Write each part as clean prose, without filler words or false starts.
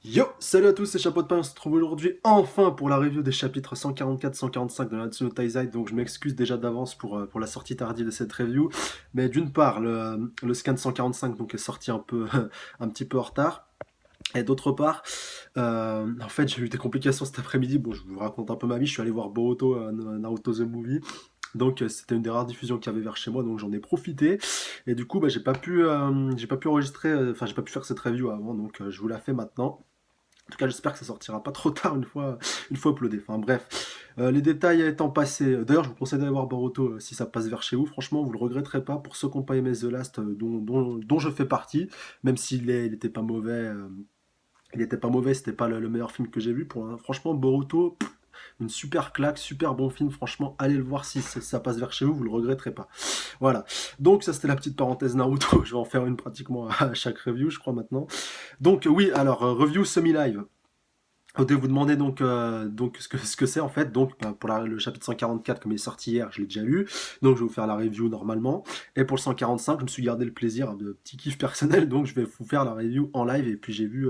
Yo, salut à tous, c'est Chapeau de Pain, on se retrouve aujourd'hui enfin pour la review des chapitres 144-145 de Natsuno Taizai, donc je m'excuse déjà d'avance pour la sortie tardive de cette review, mais d'une part, le scan 145 donc, est sorti un peu, un petit peu en retard, et d'autre part, en fait j'ai eu des complications cet après-midi, bon je vous raconte un peu ma vie, je suis allé voir Boruto, Naruto The Movie, donc c'était une des rares diffusions qu'il y avait vers chez moi, donc j'en ai profité. Et du coup, bah, j'ai pas pu enregistrer, enfin j'ai pas pu faire cette review avant, donc je vous la fais maintenant. En tout cas, j'espère que ça sortira pas trop tard une fois uploadé. Enfin bref, les détails étant passés. D'ailleurs, je vous conseille d'aller voir Boruto si ça passe vers chez vous. Franchement, vous le regretterez pas. Pour ceux qui n'ont pas aimé The Last, dont je fais partie, même il était pas mauvais. Il était pas mauvais, c'était pas le meilleur film que j'ai vu. Franchement, Boruto, une super claque, super bon film. Franchement, allez le voir si ça passe vers chez vous, vous le regretterez pas. Voilà. Donc ça, c'était la petite parenthèse Naruto. Je vais en faire une pratiquement à chaque review, je crois maintenant. Donc oui, alors review semi-live. De vous demander donc ce que c'est en fait. Donc pour le chapitre 144, comme il est sorti hier, je l'ai déjà lu. Donc je vais vous faire la review normalement. Et pour le 145, je me suis gardé le plaisir de petit kiff personnel. Donc je vais vous faire la review en live. Et puis j'ai vu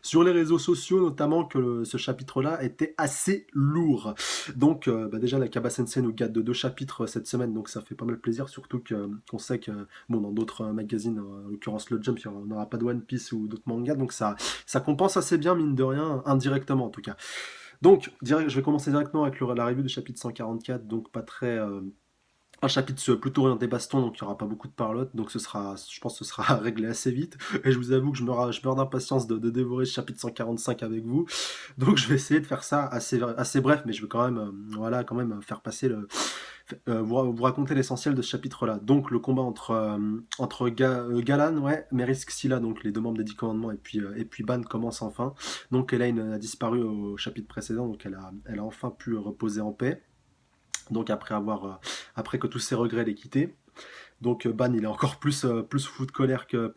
sur les réseaux sociaux notamment que ce chapitre-là était assez lourd. Donc déjà la Kaba Sensei nous gâte de 2 chapitres cette semaine. Donc ça fait pas mal plaisir. Surtout qu'on sait que bon, dans d'autres magazines, en l'occurrence le Jump, on n'aura pas de One Piece ou d'autres mangas. Donc ça compense assez bien, mine de rien, indirectement en tout cas. Donc, je vais commencer directement avec la review du chapitre 144, donc pas très... un chapitre plutôt orienté baston, donc il n'y aura pas beaucoup de parlotte, donc je pense que ce sera réglé assez vite. Et je vous avoue que je meurs d'impatience de dévorer ce chapitre 145 avec vous. Donc je vais essayer de faire ça assez bref, mais je vais quand même, voilà, quand même faire passer vous raconter l'essentiel de ce chapitre-là. Donc le combat entre Galan, ouais, Meris Xyla, donc les 2 membres des 10 commandements, et puis Ban commence enfin. Donc Elaine a disparu au chapitre précédent, donc elle a enfin pu reposer en paix. Donc après que tous ses regrets l'aient quitté. Donc Ban il est encore plus fou de colère que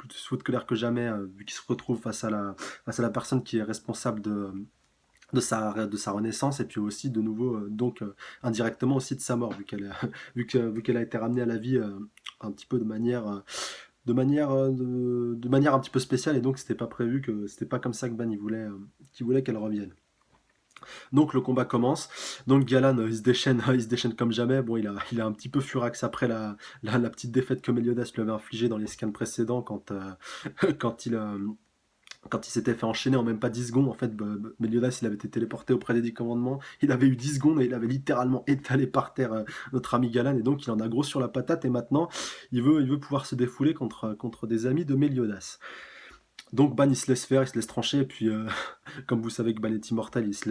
jamais, vu qu'il se retrouve face à la personne qui est responsable de sa renaissance, et puis aussi de nouveau indirectement aussi de sa mort, vu qu'elle a été ramenée à la vie un petit peu de manière un petit peu spéciale, et donc c'était pas comme ça que Ban qu'il voulait qu'elle revienne. Donc le combat commence. Donc Galan, il se déchaîne comme jamais. Bon, il a un petit peu furax après la petite défaite que Meliodas lui avait infligée dans les scans précédents quand il, euh, quand il s'était fait enchaîner en même pas 10 secondes. En fait, Meliodas, il avait été téléporté auprès des 10 commandements. Il avait eu 10 secondes et il avait littéralement étalé par terre notre ami Galan. Et donc il en a gros sur la patate. Et maintenant, il veut pouvoir se défouler contre des amis de Meliodas. Donc Ban, il se laisse faire, il se laisse trancher. Et puis, comme vous savez que Ban est immortel, il se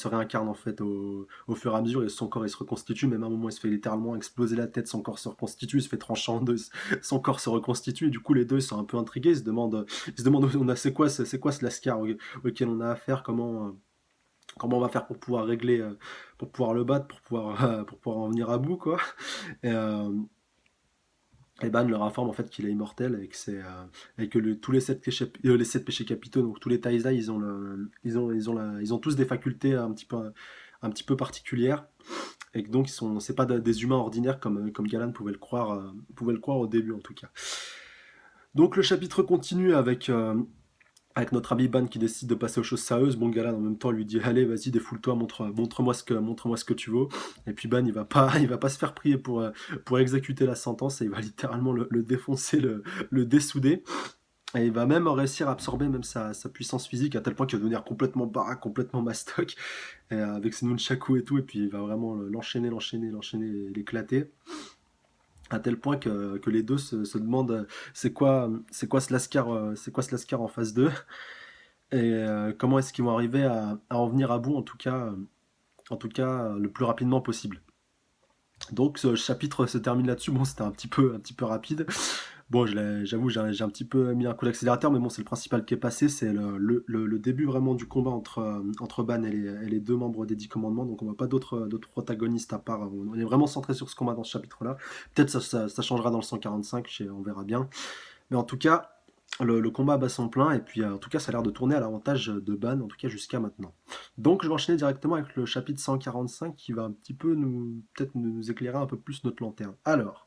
réincarne en fait au fur et à mesure, et son corps il se reconstitue. Même à un moment il se fait littéralement exploser la tête, son corps se reconstitue, il se fait trancher en deux, son corps se reconstitue, et du coup les deux sont un peu intrigués, ils se demandent c'est quoi ce lascar auquel on a affaire, comment on va faire pour pouvoir pour pouvoir le battre, pour pouvoir en venir à bout quoi. Et, Ban leur informe en fait qu'il est immortel, et que tous les 7 péchés capitaux, donc tous les Taizai, ils ont tous des facultés un petit peu particulières, et que donc c'est pas des humains ordinaires comme Galan pouvait le croire au début en tout cas. Donc le chapitre continue avec notre ami Ban qui décide de passer aux choses sérieuses. Bon, Galan en même temps lui dit allez, vas-y, défoule-toi, montre-moi ce que tu vaux. Et puis Ban, il va pas se faire prier pour exécuter la sentence, et il va littéralement le défoncer, le dessouder. Et il va même réussir à absorber même sa puissance physique, à tel point qu'il va devenir complètement baraque, complètement mastoc, avec ses nunchaku et tout. Et puis il va vraiment l'enchaîner, l'éclater. À tel point que les deux se demandent c'est quoi ce Lascar en phase 2, et comment est-ce qu'ils vont arriver à en venir à bout, en tout cas le plus rapidement possible. Donc ce chapitre se termine là-dessus. Bon, c'était un petit peu rapide. Bon, j'avoue, j'ai un petit peu mis un coup d'accélérateur, mais bon, c'est le principal qui est passé. C'est le début vraiment du combat entre Ban et les 2 membres des 10 commandements. Donc on voit pas d'autres protagonistes à part. On est vraiment centré sur ce combat dans ce chapitre-là. Peut-être ça changera dans le 145, on verra bien. Mais en tout cas, le combat bat son plein, et puis en tout cas ça a l'air de tourner à l'avantage de Ban, en tout cas jusqu'à maintenant. Donc je vais enchaîner directement avec le chapitre 145 qui va un petit peu peut-être nous éclairer un peu plus notre lanterne. Alors.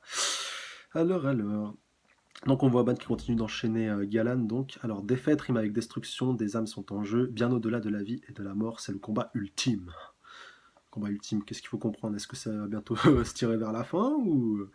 Donc on voit Ban qui continue d'enchaîner Galan. Donc, alors défaite rime avec destruction, des âmes sont en jeu, bien au-delà de la vie et de la mort, c'est le combat ultime. Combat ultime, qu'est-ce qu'il faut comprendre? Est-ce que ça va bientôt se tirer vers la fin ou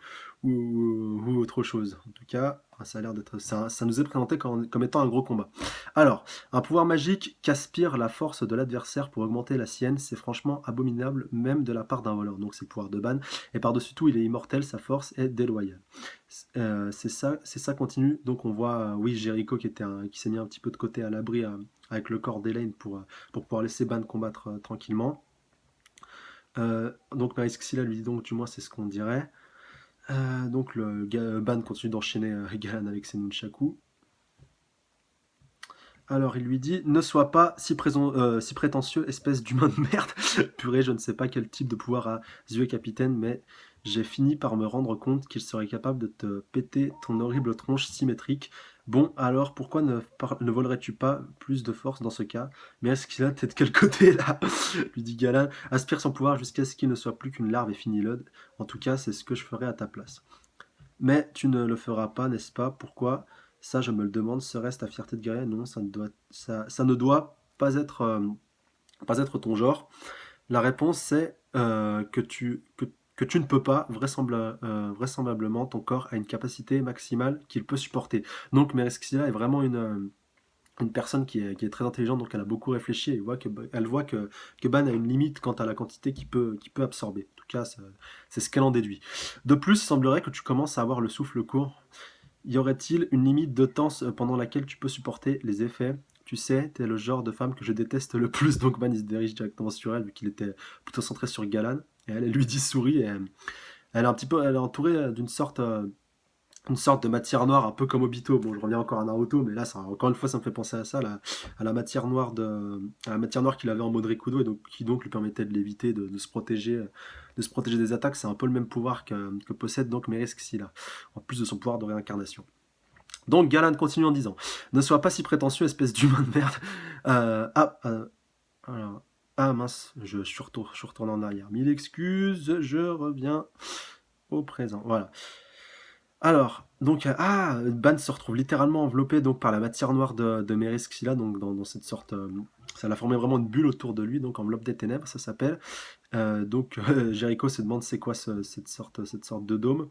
autre chose? En tout cas, ça a l'air d'être. Ça nous est présenté comme étant un gros combat. Alors, un pouvoir magique qu'aspire la force de l'adversaire pour augmenter la sienne, c'est franchement abominable, même de la part d'un voleur. Donc c'est le pouvoir de Ban. Et par-dessus tout, il est immortel, sa force est déloyale. C'est ça continue. Donc on voit, oui, Jericho qui s'est mis un petit peu de côté à l'abri avec le corps d'Elaine pour pouvoir laisser Ban combattre tranquillement. Donc Maris Xyla lui dit donc, du moins c'est ce qu'on dirait. Donc Ban continue d'enchaîner Galan avec ses nunchaku. Alors il lui dit ne sois pas si prétentieux, espèce d'humain de merde. Purée, je ne sais pas quel type de pouvoir a Zue Capitaine, mais j'ai fini par me rendre compte qu'il serait capable de te péter ton horrible tronche symétrique. Bon, alors pourquoi ne volerais-tu pas plus de force dans ce cas? Mais est-ce qu'il a t'es de quel côté là? Lui dit Galan. Aspire son pouvoir jusqu'à ce qu'il ne soit plus qu'une larve et finilode. En tout cas, c'est ce que je ferai à ta place. Mais tu ne le feras pas, n'est-ce pas? Pourquoi? Ça, je me le demande. Serait-ce ta fierté de guerrier? Non, ça ne doit pas être ton genre. La réponse, c'est que tu ne peux pas. Vraisemblablement, ton corps a une capacité maximale qu'il peut supporter. Donc, Mereskila est vraiment une personne qui est très intelligente, donc elle a beaucoup réfléchi et elle voit que Ban a une limite quant à la quantité qu'il peut absorber. En tout cas, c'est ce qu'elle en déduit. De plus, il semblerait que tu commences à avoir le souffle court. Y aurait-il une limite de temps pendant laquelle tu peux supporter les effets? Tu sais, t'es le genre de femme que je déteste le plus, donc Ban il se dirige directement sur elle, vu qu'il était plutôt centré sur Galan. Et elle lui dit sourit, et elle est entourée une sorte de matière noire, un peu comme Obito. Bon, je reviens encore à Naruto, mais là, encore une fois, ça me fait penser à ça, à la matière noire qu'il avait en mode Rikudo, et donc, qui donc lui permettait de l'éviter, de se protéger des attaques. C'est un peu le même pouvoir que possède donc Meris là, en plus de son pouvoir de réincarnation. Donc Galan continue en disant ne sois pas si prétentieux, espèce d'humain de merde. Alors, mince, je suis retourné en arrière. Mille excuses, je reviens au présent. Voilà. Alors, donc, Ban se retrouve littéralement enveloppé donc, par la matière noire de Merisxila, donc dans cette sorte. Ça l'a formé vraiment une bulle autour de lui, donc enveloppe des ténèbres, ça s'appelle. Donc, Jericho se demande c'est quoi cette sorte de dôme.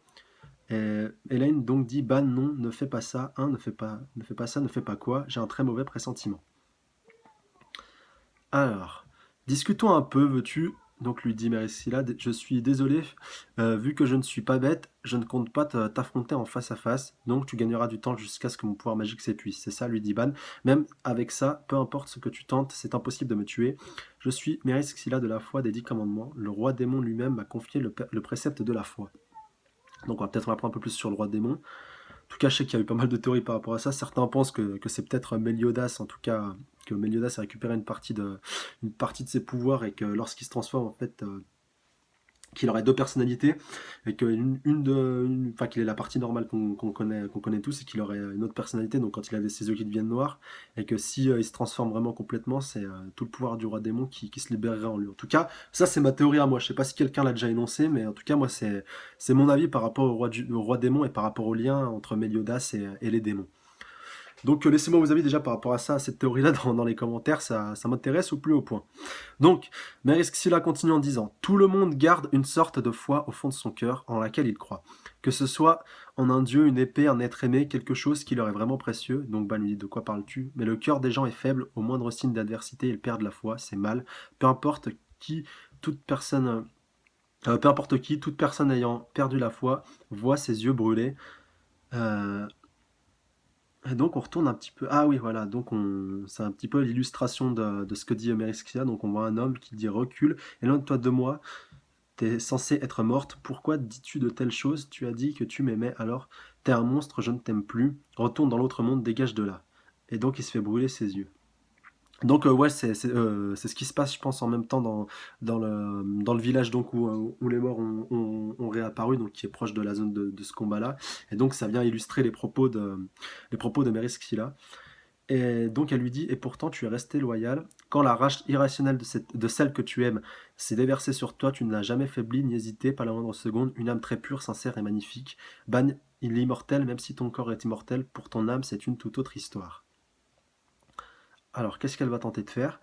Et Elaine donc dit Ban, non, ne fais pas ça, ne fais pas ça, ne fais pas quoi, j'ai un très mauvais pressentiment. Alors, discutons un peu, veux-tu? Donc lui dit Mericilla, je suis désolé, vu que je ne suis pas bête, je ne compte pas t'affronter en face à face, donc tu gagneras du temps jusqu'à ce que mon pouvoir magique s'épuise. C'est ça, lui dit Ban. Même avec ça, peu importe ce que tu tentes, c'est impossible de me tuer. Je suis Mericilla de la foi des 10 commandements. Le roi démon lui-même m'a confié le précepte de la foi. Donc on va peut-être en apprendre un peu plus sur le roi démon. En tout cas, je sais qu'il y a eu pas mal de théories par rapport à ça. Certains pensent que c'est peut-être Meliodas, en tout cas, que Meliodas a récupéré une partie de ses pouvoirs et que lorsqu'il se transforme, en fait, qu'il aurait deux personnalités et qu'il est la partie normale qu'on connaît tous et qu'il aurait une autre personnalité, donc quand il a ses yeux qui deviennent noirs, et que si il se transforme vraiment complètement, c'est tout le pouvoir du roi démon qui se libérerait en lui. En tout cas, ça c'est ma théorie à moi. Je sais pas si quelqu'un l'a déjà énoncé, mais en tout cas moi c'est mon avis par rapport au roi démon et par rapport au lien entre Meliodas et les démons. Donc laissez-moi vos avis déjà par rapport à ça, à cette théorie-là dans les commentaires, ça m'intéresse au plus haut point. Donc, Merisxila continue en disant « Tout le monde garde une sorte de foi au fond de son cœur en laquelle il croit. Que ce soit en un dieu, une épée, un être aimé, quelque chose qui leur est vraiment précieux. » Donc Ban lui dit « De quoi parles-tu » Mais le cœur des gens est faible, au moindre signe d'adversité, ils perdent la foi, c'est mal. Peu importe qui, toute personne ayant perdu la foi voit ses yeux brûler. Et donc on retourne un petit peu. Ah oui, voilà, donc c'est un petit peu l'illustration de ce que dit Meriskia. Donc on voit un homme qui dit recule, éloigne-toi de moi, t'es censé être morte, pourquoi dis-tu de telles choses? Tu as dit que tu m'aimais, alors t'es un monstre, je ne t'aime plus, retourne dans l'autre monde, dégage de là. Et donc il se fait brûler ses yeux. Donc ouais, c'est ce qui se passe, je pense, en même temps dans le village donc où les morts ont réapparu, donc qui est proche de la zone de ce combat-là. Et donc ça vient illustrer les propos de Merisxila. Et donc elle lui dit, et pourtant tu es resté loyal. Quand la rage irrationnelle de celle que tu aimes s'est déversée sur toi, tu ne l'as jamais faibli ni hésité, pas la moindre seconde. Une âme très pure, sincère et magnifique. Ban Il est immortel, même si ton corps est immortel, pour ton âme, c'est une toute autre histoire. Alors, qu'est-ce qu'elle va tenter de faire?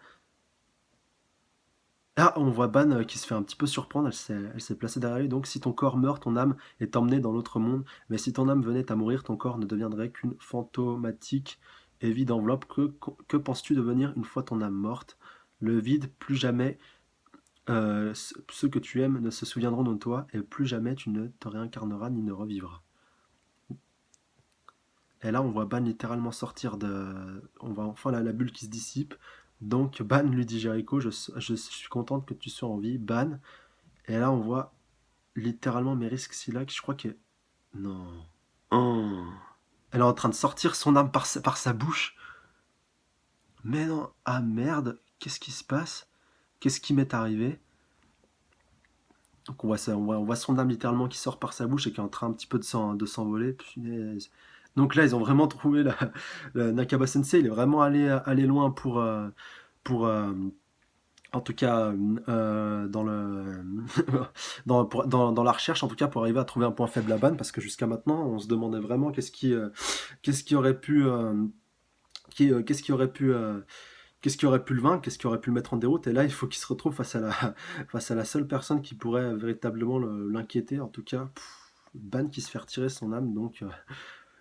Ah, on voit Ban qui se fait un petit peu surprendre, elle s'est placée derrière lui. Donc, si ton corps meurt, ton âme est emmenée dans l'autre monde. Mais si ton âme venait à mourir, ton corps ne deviendrait qu'une fantomatique et vide enveloppe. Que penses-tu devenir une fois ton âme morte? Le vide, plus jamais ceux que tu aimes ne se souviendront de toi, et plus jamais tu ne te réincarneras ni ne revivras. Et là, on voit Ban littéralement sortir de. On voit enfin la bulle qui se dissipe. Donc, Ban lui dit Jericho, je suis contente que tu sois en vie, Ban. Et là, on voit littéralement Merisk Silla, qui je crois que. Non. Oh. Elle est en train de sortir son âme par sa bouche. Mais non, ah merde, qu'est-ce qui se passe? Qu'est-ce qui m'est arrivé? Donc on voit, ça, on voit son âme littéralement qui sort par sa bouche et qui est en train un petit peu de s'envoler. Punaise. Donc là, ils ont vraiment trouvé Nakaba Sensei, il est vraiment allé loin pour en tout cas, dans, dans la recherche, en tout cas, pour arriver à trouver un point faible à Ban, parce que jusqu'à maintenant, on se demandait vraiment qu'est-ce qui aurait pu, qu'est-ce qui aurait pu, qu'est-ce qui aurait pu le vaincre, qu'est-ce qui aurait pu le mettre en déroute, et là, il faut qu'il se retrouve face à la seule personne qui pourrait véritablement l'inquiéter, en tout cas, Ban qui se fait retirer son âme, donc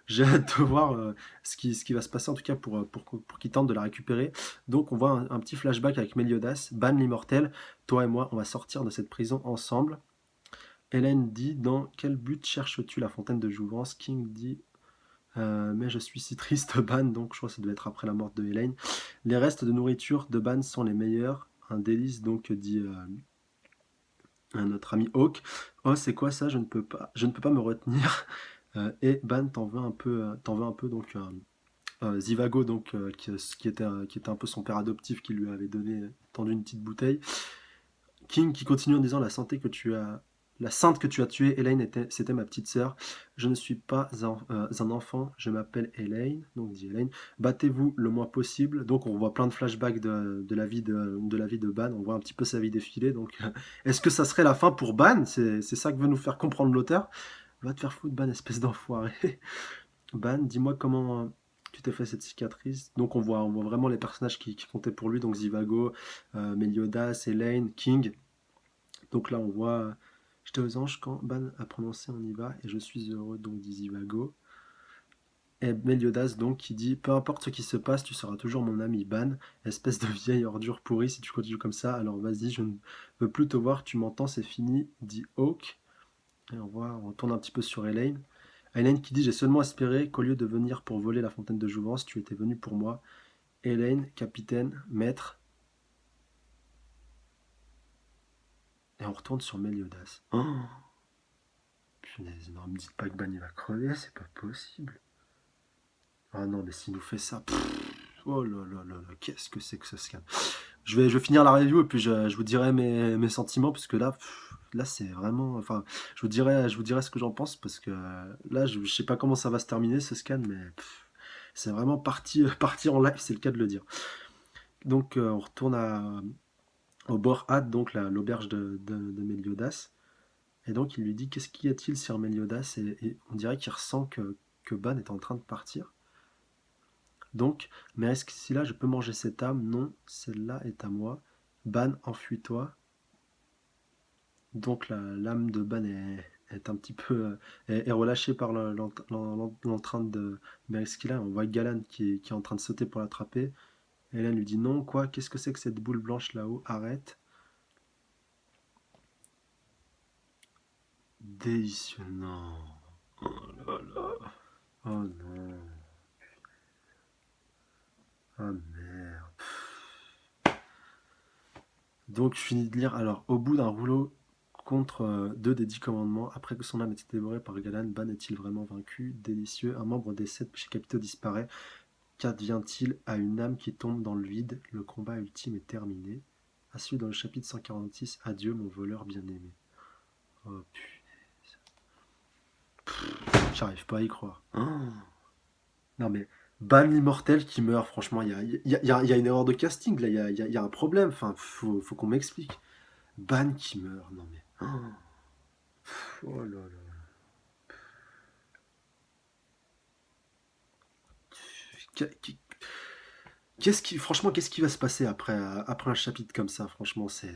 j'ai hâte de voir ce qui va se passer, en tout cas pour qu'il tente de la récupérer. Donc on voit un petit flashback avec Meliodas, Ban l'immortel, toi et moi, on va sortir de cette prison ensemble. Hélène dit, dans quel but cherches-tu la fontaine de jouvence? King dit, mais je suis si triste, Ban, donc je crois que ça devait être après la mort de Hélène. Les restes de nourriture de Ban sont les meilleurs, un délice, donc dit notre ami Hawk. Oh, c'est quoi ça? Je ne peux pas me retenir. Et Ban t'en veux un peu donc Zivago, donc, qui était un peu son père adoptif, qui lui avait tendu une petite bouteille. King qui continue en disant, la sainte que tu as tuée, Elaine, c'était ma petite sœur. Je ne suis pas un enfant, je m'appelle Elaine, donc dit Elaine. Battez-vous le moins possible. Donc on voit plein de flashbacks de la vie de Ban. On voit un petit peu sa vie défiler. Donc est-ce que ça serait la fin pour Ban? C'est ça que veut nous faire comprendre l'auteur. Va te faire foutre, Ban, espèce d'enfoiré. Ban, dis-moi comment tu t'es fait cette cicatrice. Donc on voit vraiment les personnages qui comptaient pour lui. Donc Zivago, Meliodas, Elaine, King. Donc là on voit j'étais aux anges quand Ban a prononcé on y va et je suis heureux, donc dit Zivago. Et Meliodas donc qui dit peu importe ce qui se passe, tu seras toujours mon ami Ban, espèce de vieille ordure pourrie, si tu continues comme ça, alors vas-y, je ne veux plus te voir, tu m'entends, c'est fini, dit Hawk. Et on retourne un petit peu sur Elaine. Elaine qui dit j'ai seulement espéré qu'au lieu de venir pour voler la fontaine de jouvence, tu étais venu pour moi. Elaine, capitaine, maître. Et on retourne sur Meliodas. Oh, punaise, non, me dites pas que Ban il va crever, c'est pas possible. Ah non, mais s'il nous fait ça, oh là là là là, qu'est-ce que c'est que ce scan. Je vais finir la review et puis je vous dirai mes sentiments, parce que là c'est vraiment. Enfin, je vous dirai ce que j'en pense, parce que là, je sais pas comment ça va se terminer ce scan, mais c'est vraiment parti en live, c'est le cas de le dire. Donc, on retourne au bord Had, donc l'auberge de Meliodas. Et donc, il lui dit qu'est-ce qu'y a-t-il sur Meliodas, et on dirait qu'il ressent que Ban est en train de partir. Donc, mais est-ce que si là je peux manger cette âme? Non, celle-là est à moi. Ban, enfuis-toi. Donc l'âme de Ban est un petit peu est relâchée par l'entrainte de Meriskila. On voit Galan qui est en train de sauter pour l'attraper. Hélène lui dit non, quoi? Qu'est-ce que c'est que cette boule blanche là-haut? Arrête. Délicieux, non. Oh là là. Oh non. Oh merde. Donc je finis de lire. Alors, au bout d'un rouleau contre deux des 10 commandements, après que son âme ait été dévorée par Galan, Ban est-il vraiment vaincu? Délicieux. Un membre des 7 péchés capitaux disparaît. Qu'advient-il à une âme qui tombe dans le vide? Le combat ultime est terminé. À suivre dans le chapitre 146. Adieu mon voleur bien-aimé. Oh putain. J'arrive pas à y croire. Oh. Non mais, Ban l'immortel qui meurt, franchement, il y a une erreur de casting là, il y a un problème, enfin, faut qu'on m'explique. Ban qui meurt, non mais. Oh là là. Franchement, qu'est-ce qui va se passer après un chapitre comme ça? Franchement, c'est,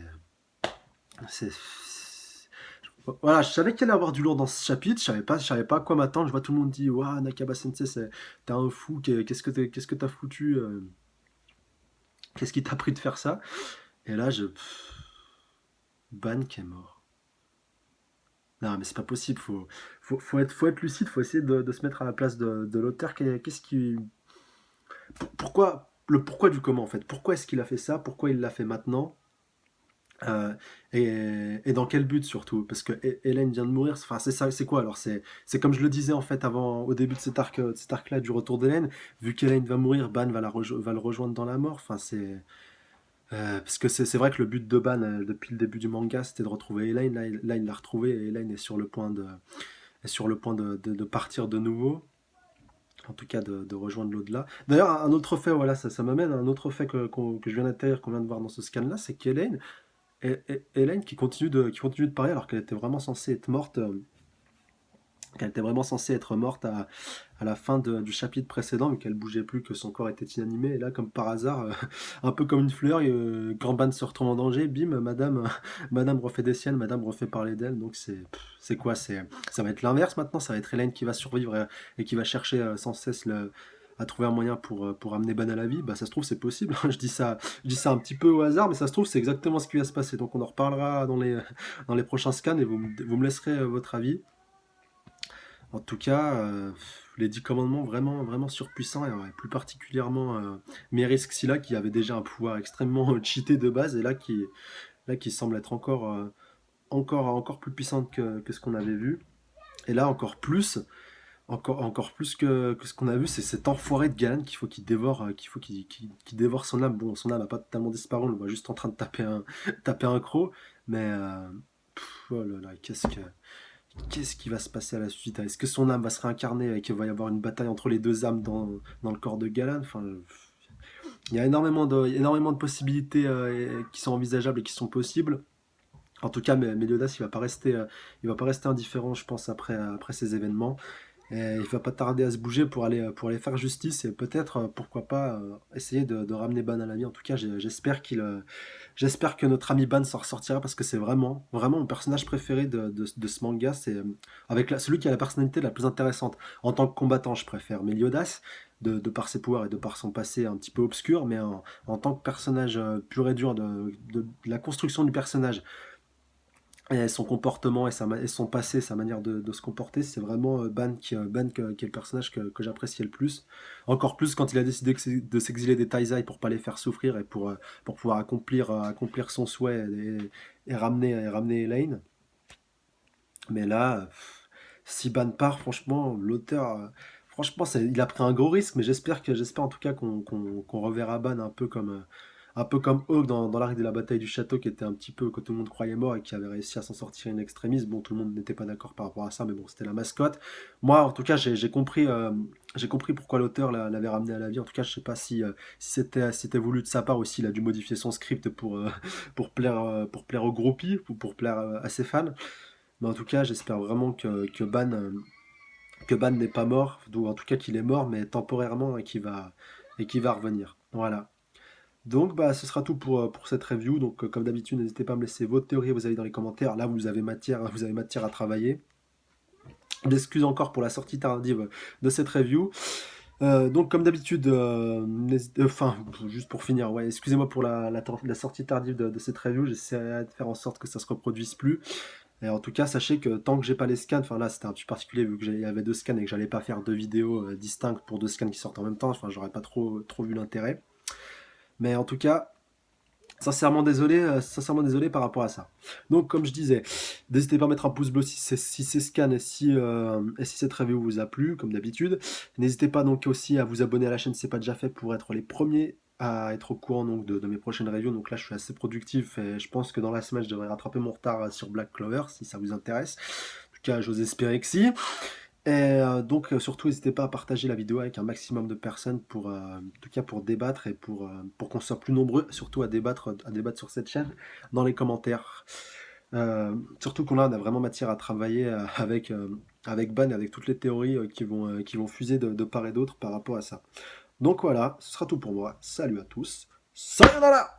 voilà, je savais qu'il allait y avoir du lourd dans ce chapitre. Je savais pas à quoi m'attendre. Je vois tout le monde dit, waouh, Nakaba Sensei, t'es un fou. Qu'est-ce que t'as foutu? Qu'est-ce qui t'a pris de faire ça? Et là, Ban qui est mort. Non, mais c'est pas possible. Faut être lucide. Faut essayer de se mettre à la place de l'auteur. Qu'est-ce qui, pourquoi du comment en fait? Pourquoi est-ce qu'il a fait ça? Pourquoi il l'a fait maintenant? Euh, et dans quel but surtout? Parce que Hélène vient de mourir. Enfin, c'est ça, c'est quoi alors? C'est comme je le disais en fait avant, au début de cet arc-là du retour d'Hélène. Vu qu'Hélène va mourir, Ban va le rejoindre dans la mort. Enfin, parce que c'est vrai que le but de Ban depuis le début du manga, c'était de retrouver Hélène. Là, il l'a retrouvée et Hélène est sur le point de partir de nouveau. En tout cas, de rejoindre l'au-delà. D'ailleurs, un autre fait, voilà, ça m'amène à un autre fait que je viens d'atterrir, qu'on vient de voir dans ce scan-là, c'est qu'Hélène, Hélène qui continue de parler alors qu'elle était vraiment censée être morte, à la fin du chapitre précédent, vu qu'elle bougeait plus, que son corps était inanimé. Et là, comme par hasard, un peu comme une fleur, quand Ban se retrouve en danger, bim, Madame, Madame refait des siennes, Madame refait parler d'elle. Donc c'est quoi? Ça va être l'inverse maintenant. Ça va être Hélène qui va survivre et qui va chercher sans cesse à trouver un moyen pour amener Ban à la vie. Bah, ça se trouve, c'est possible. Je dis ça un petit peu au hasard, mais ça se trouve, c'est exactement ce qui va se passer. Donc on en reparlera dans les prochains scans et vous me laisserez votre avis. En tout cas, les 10 commandements vraiment, vraiment surpuissants, et ouais, plus particulièrement Merisk Scylla qui avait déjà un pouvoir extrêmement cheaté de base, et là qui semble être encore plus puissante que ce qu'on avait vu. Et là, encore plus que ce qu'on a vu, c'est cet enfoiré de Galan qu'il dévore son âme. Bon, son âme n'a pas totalement disparu, on le voit juste en train de taper un croc, mais oh là là, Qu'est-ce qui va se passer à la suite? Est-ce que son âme va se réincarner et qu'il va y avoir une bataille entre les deux âmes dans le corps de Galan? Enfin, il y a énormément de possibilités qui sont envisageables et qui sont possibles. En tout cas, Meliodas, il va pas rester indifférent, je pense, après ces événements. Et il va pas tarder à se bouger pour aller faire justice et peut-être, pourquoi pas, essayer de ramener Ban à la vie. En tout cas, j'espère que notre ami Ban s'en ressortira parce que c'est vraiment, vraiment mon personnage préféré de ce manga. C'est avec celui qui a la personnalité la plus intéressante. En tant que combattant, je préfère Meliodas, de par ses pouvoirs et de par son passé un petit peu obscur, mais en tant que personnage pur et dur, de la construction du personnage et son comportement et son passé, sa manière de se comporter, c'est vraiment Ban qui est le personnage que j'appréciais le plus. Encore plus quand il a décidé de s'exiler des Taizai pour pas les faire souffrir et pour pouvoir accomplir son souhait et ramener Elaine. Mais là, si Ban part, franchement, l'auteur, franchement, il a pris un gros risque, mais j'espère en tout cas qu'on reverra Ban un peu comme Hawk dans l'arc de la bataille du château, qui était un petit peu que tout le monde croyait mort et qui avait réussi à s'en sortir in extremis. Bon, tout le monde n'était pas d'accord par rapport à ça, mais bon, c'était la mascotte. Moi, en tout cas, j'ai compris pourquoi l'auteur l'avait ramené à la vie. En tout cas, je sais pas si c'était voulu de sa part aussi. Il a dû modifier son script pour plaire aux groupies ou pour plaire à ses fans. Mais en tout cas, j'espère vraiment que Ban n'est pas mort, ou en tout cas qu'il est mort, mais temporairement, et qu'il va revenir. Voilà. Donc, bah, ce sera tout pour cette review. Donc, comme d'habitude, n'hésitez pas à me laisser vos théories et vos avis dans les commentaires. Là, vous avez matière à travailler. D'excuses encore pour la sortie tardive de cette review. Donc, comme d'habitude, enfin, juste pour finir, ouais, excusez-moi pour la sortie tardive de cette review. J'essaierai de faire en sorte que ça se reproduise plus. Et en tout cas, sachez que tant que j'ai pas les scans, enfin là c'était un petit particulier vu qu'il y avait deux scans et que j'allais pas faire deux vidéos distinctes pour deux scans qui sortent en même temps, enfin j'aurais pas trop vu l'intérêt. Mais en tout cas, sincèrement désolé par rapport à ça. Donc comme je disais, n'hésitez pas à mettre un pouce bleu si ces scans et si cette review vous a plu, comme d'habitude. N'hésitez pas donc aussi à vous abonner à la chaîne si ce n'est pas déjà fait pour être les premiers à être au courant donc, de mes prochaines reviews. Donc là je suis assez productif et je pense que dans la semaine je devrais rattraper mon retard sur Black Clover si ça vous intéresse. En tout cas j'ose espérer que si. Et donc surtout n'hésitez pas à partager la vidéo avec un maximum de personnes en tout cas pour débattre et pour qu'on soit plus nombreux, surtout à débattre sur cette chaîne dans les commentaires. Surtout qu'on a vraiment matière à travailler avec Ban et avec toutes les théories qui vont fuser de part et d'autre par rapport à ça. Donc voilà, ce sera tout pour moi. Salut à tous. Sayonara!